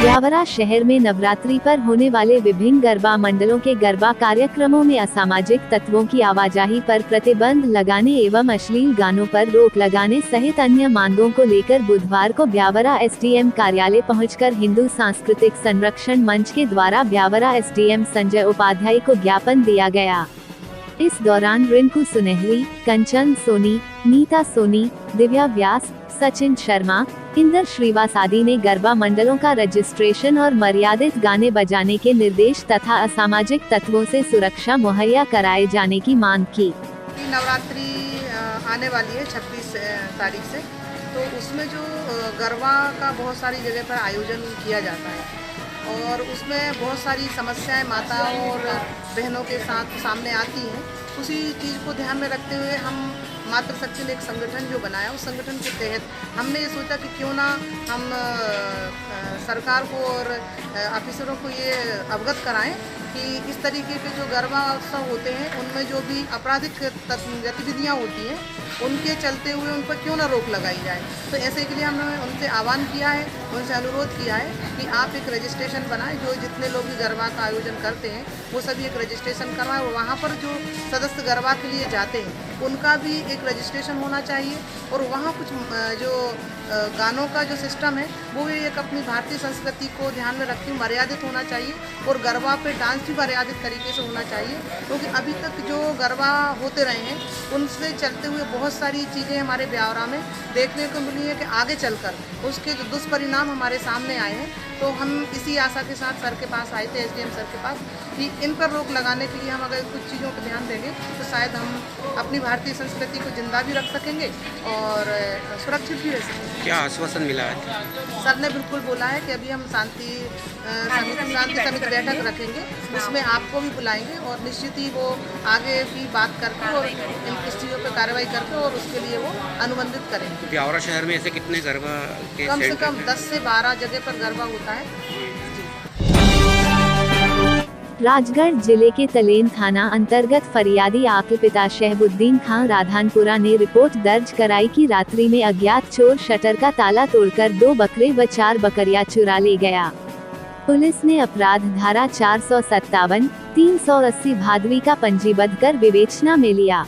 ब्यावरा शहर में नवरात्रि पर होने वाले विभिन्न गरबा मंडलों के गरबा कार्यक्रमों में असामाजिक तत्वों की आवाजाही पर प्रतिबंध लगाने एवं अश्लील गानों पर रोक लगाने सहित अन्य मांगों को लेकर बुधवार को ब्यावरा एसडीएम कार्यालय पहुंचकर हिंदू सांस्कृतिक संरक्षण मंच के द्वारा ब्यावरा एसडीएम संजय उपाध्याय को ज्ञापन दिया गया। इस दौरान रिंकू सुनेहली, कंचन सोनी, नीता सोनी, दिव्या व्यास, सचिन शर्मा, इंदर श्रीवास आदि ने गरबा मंडलों का रजिस्ट्रेशन और मर्यादित गाने बजाने के निर्देश तथा असामाजिक तत्वों से सुरक्षा मुहैया कराए जाने की मांग की। नवरात्रि आने वाली है 26 तारीख से, तो उसमें जो गरबा का बहुत सारी जगह पर आयोजन किया जाता है और उसमें बहुत सारी समस्याएं माताओं और बहनों के साथ सामने आती हैं। उसी चीज़ को ध्यान में रखते हुए हम मातृशक्ति ने एक संगठन जो बनाया, उस संगठन के तहत हमने ये सोचा कि क्यों ना हम सरकार को और ऑफिसरों को ये अवगत कराएं कि इस तरीके के जो गरबा उत्सव होते हैं उनमें जो भी आपराधिक गतिविधियां होती हैं उनके चलते हुए उन पर क्यों ना रोक लगाई जाए। तो ऐसे के लिए हमने उनसे आह्वान किया है, उनसे अनुरोध किया है कि आप एक रजिस्ट्रेशन बनाएं। जो जितने लोग भी गरबा का आयोजन करते हैं वो सभी एक रजिस्ट्रेशन करवाएं और वहाँ पर जो सदस्य गरबा के लिए जाते हैं उनका भी एक रजिस्ट्रेशन होना चाहिए और वहाँ कुछ जो गानों का जो सिस्टम है वो भी एक अपनी भारतीय संस्कृति को ध्यान में रखते हुए मर्यादित होना चाहिए और गरबा पे डांस भी मर्यादित तरीके से होना चाहिए, क्योंकि अभी तक जो गरबा होते रहे हैं उनसे चलते हुए बहुत सारी चीज़ें हमारे ब्यावरा में देखने को मिली है कि आगे चलकर उसके जो दुष्परिणाम हमारे सामने आए हैं। तो हम इसी आशा के साथ सर के पास आए थे, एसडीएम सर के पास, कि इन पर रोक लगाने के लिए हम अगर कुछ चीज़ों पर ध्यान देंगे तो शायद हम अपनी भारतीय संस्कृति को जिंदा भी रख सकेंगे और सुरक्षित भी रह सकेंगे। क्या आश्वासन मिला है? सर ने बिल्कुल बोला है कि अभी हम शांति समिति बैठक रखेंगे, उसमें आपको भी बुलाएंगे और निश्चित ही वो आगे की बात करके और इन चीज़ों पर कार्रवाई करके और उसके लिए वो अनुबंधित करेंगे। ब्यावरा शहर में ऐसे कितने गरबा के कम से कम 10 से 12 जगह पर गरबा होता है। राजगढ़ जिले के तलेन थाना अंतर्गत फरियादी आके पिता शहबुद्दीन खान राधानपुरा ने रिपोर्ट दर्ज कराई कि रात्रि में अज्ञात चोर शटर का ताला तोड़कर 2 बकरे व 4 बकरियां चुरा ले गया। पुलिस ने अपराध धारा 457, 380 भादवी का पंजीबद्ध कर विवेचना में लिया।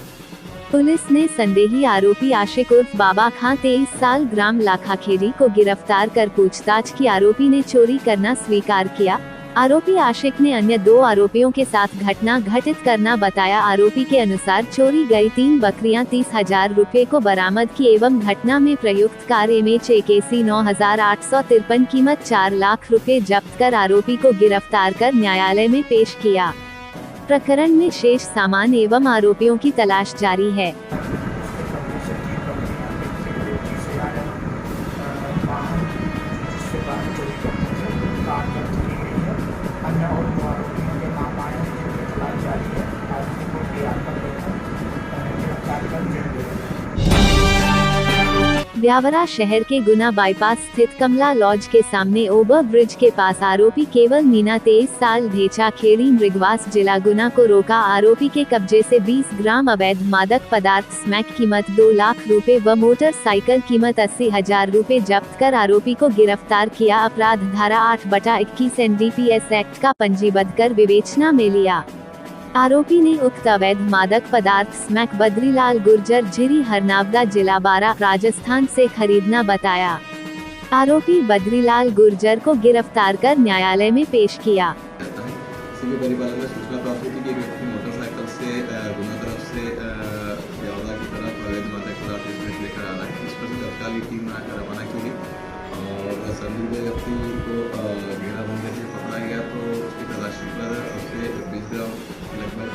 पुलिस ने संदेही आरोपी आशिक उर्फ बाबा खां 23 साल ग्राम लाखाखेड़ी को गिरफ्तार कर पूछताछ की। आरोपी ने चोरी करना स्वीकार किया। आरोपी आशिक ने अन्य 2 आरोपियों के साथ घटना घटित करना बताया। आरोपी के अनुसार चोरी गई 3 बकरियां 30,000 रुपए को बरामद की एवं घटना में प्रयुक्त कार MH AC 9853 कीमत 4 लाख रुपए जब्त कर आरोपी को गिरफ्तार कर न्यायालय में पेश किया। प्रकरण में शेष सामान एवं आरोपियों की तलाश जारी है। ब्यावरा शहर के गुना बाईपास स्थित कमला लॉज के सामने ओवर ब्रिज के पास आरोपी केवल मीना 23 साल ढेचा खेड़ी मृगवास जिला गुना को रोका। आरोपी के कब्जे से 20 ग्राम अवैध मादक पदार्थ स्मैक कीमत 2 लाख रुपए व मोटरसाइकिल कीमत 80,000 रुपए जब्त कर आरोपी को गिरफ्तार किया। अपराध धारा 8/21 NDPS एक्ट का पंजीबद्ध कर विवेचना में लिया। आरोपी ने उक्त अवैध मादक पदार्थ स्मैक बद्रीलाल गुर्जर झिरी हरनावदा जिला बारा राजस्थान से खरीदना बताया। आरोपी बद्रीलाल गुर्जर को गिरफ्तार कर न्यायालय में पेश किया। सिविल परिपालन में सूचना प्राप्त हुई कि व्यक्ति मोटरसाइकिल से गुना तरफ से ब्यावरा की तरफ अवैध मादक पदार्थ स्मैक लेकर आ रहा है। इस पर तत्काल टीम रवाना की गई और संदिग्ध व्यक्ति को घेराबंदी से पकड़ा गया। तो उसकी तलाशी पर उससे 20 ग्राम लगभग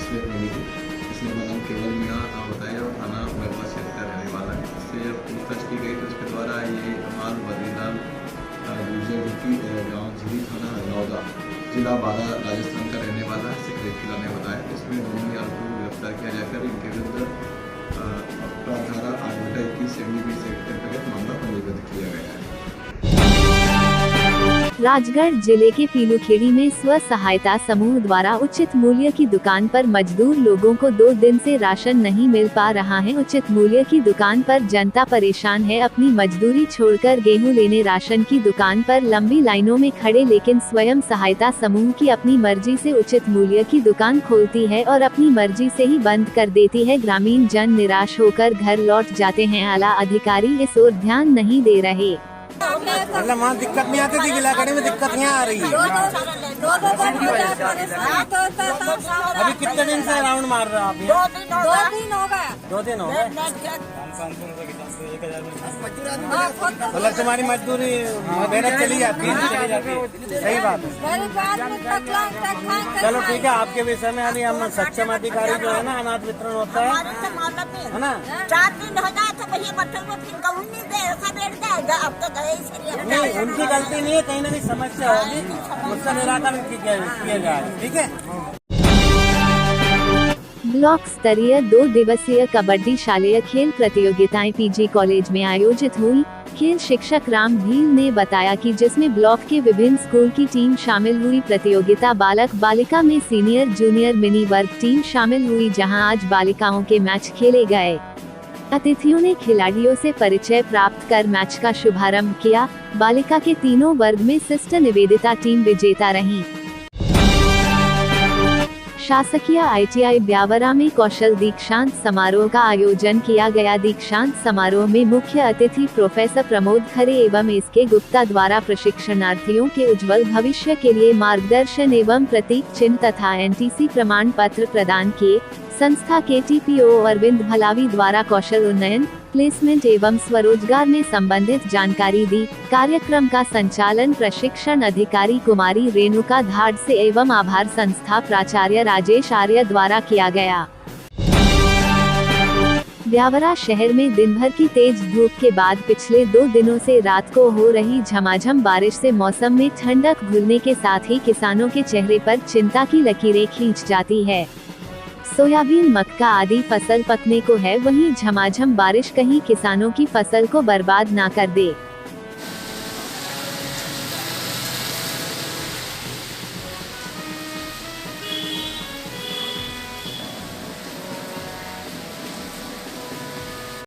स्मैक मिली थी। इसने नाम केवल मीणा बताया और थाना मरवा क्षेत्र का रहने वाला है। इससे जब पूछताछ की गई तो उसके द्वारा ये माल बद्रीलाल गुर्जर की गाँव झिरी थाना हरनौदा जिला बारा राजस्थान का रहने वाला है, इसे खरीद खिलाने बताया। इसमें दोनों ही आरोपियों को गिरफ्तार किया जाकर इनके विरुद्ध अपराध धारा 8/21 NDPS एक्ट के तहत मामला पंजीबद्ध किया गया है। राजगढ़ जिले के पीलूखेड़ी में स्व सहायता समूह द्वारा उचित मूल्य की दुकान पर मजदूर लोगों को 2 दिन से राशन नहीं मिल पा रहा है। उचित मूल्य की दुकान पर जनता परेशान है। अपनी मजदूरी छोड़कर गेहूं लेने राशन की दुकान पर लंबी लाइनों में खड़े, लेकिन स्वयं सहायता समूह की अपनी मर्जी से उचित मूल्य की दुकान खोलती है और अपनी मर्जी से ही बंद कर देती है। ग्रामीण जन निराश होकर घर लौट जाते हैं। आला अधिकारी इस ओर ध्यान नहीं दे रहे। मतलब वहाँ दिक्कत नहीं आती थी, गिलागढ़ी में दिक्कत यहाँ आ रही है। अभी कितने दिन से राउंड मार रहे हो आप? 2 दिन हो गए। मतलब तुम्हारी मजदूरी मेहनत चली जाती है। सही बात है। चलो ठीक है, आपके विषय में अभी हम सक्षम अधिकारी जो है ना, अनाज वितरण होता है ना। 4 दिन हो जाए तो कहीं बच्चों को फिर कहूँ नहीं दे, ऐसा बैठ जाएगा। अब तो गए नहीं, उनकी गलती नहीं है, कहीं ना कहीं समस्या होगी, उसका निराकरण किया जाए। ठीक है। ब्लॉक स्तरीय 2 दिवसीय कबड्डी शालेय खेल प्रतियोगिताएं पीजी कॉलेज में आयोजित हुई। खेल शिक्षक राम भील ने बताया कि जिसमें ब्लॉक के विभिन्न स्कूल की टीम शामिल हुई। प्रतियोगिता बालक बालिका में सीनियर जूनियर मिनी वर्ग टीम शामिल हुई, जहां आज बालिकाओं के मैच खेले गए। अतिथियों ने खिलाड़ियों से परिचय प्राप्त कर मैच का शुभारंभ किया। बालिका के तीनों वर्ग में सिस्टर निवेदिता टीम विजेता रही। शासकीय ITI ब्यावरा में कौशल दीक्षांत समारोह का आयोजन किया गया। दीक्षांत समारोह में मुख्य अतिथि प्रोफेसर प्रमोद खरे एवं SK गुप्ता द्वारा प्रशिक्षणार्थियों के उज्जवल भविष्य के लिए मार्गदर्शन एवं प्रतीक चिन्ह तथा NTC प्रमाण पत्र प्रदान किए। संस्था के TPO अरविंद भलावी द्वारा कौशल उन्नयन, प्लेसमेंट एवं स्वरोजगार में संबंधित जानकारी दी। कार्यक्रम का संचालन प्रशिक्षण अधिकारी कुमारी रेणुका धाड़ से एवं आभार संस्था प्राचार्य राजेश आर्य द्वारा किया गया। ब्यावरा शहर में दिन भर की तेज धूप के बाद पिछले 2 दिनों से रात को हो रही झमाझम बारिश से मौसम में ठंडक घुलने के साथ ही किसानों के चेहरे पर चिंता की लकीरें खींच जाती है। सोयाबीन, मक्का आदि फसल पकने को है, वहीं झमाझम बारिश कहीं किसानों की फसल को बर्बाद ना कर दे।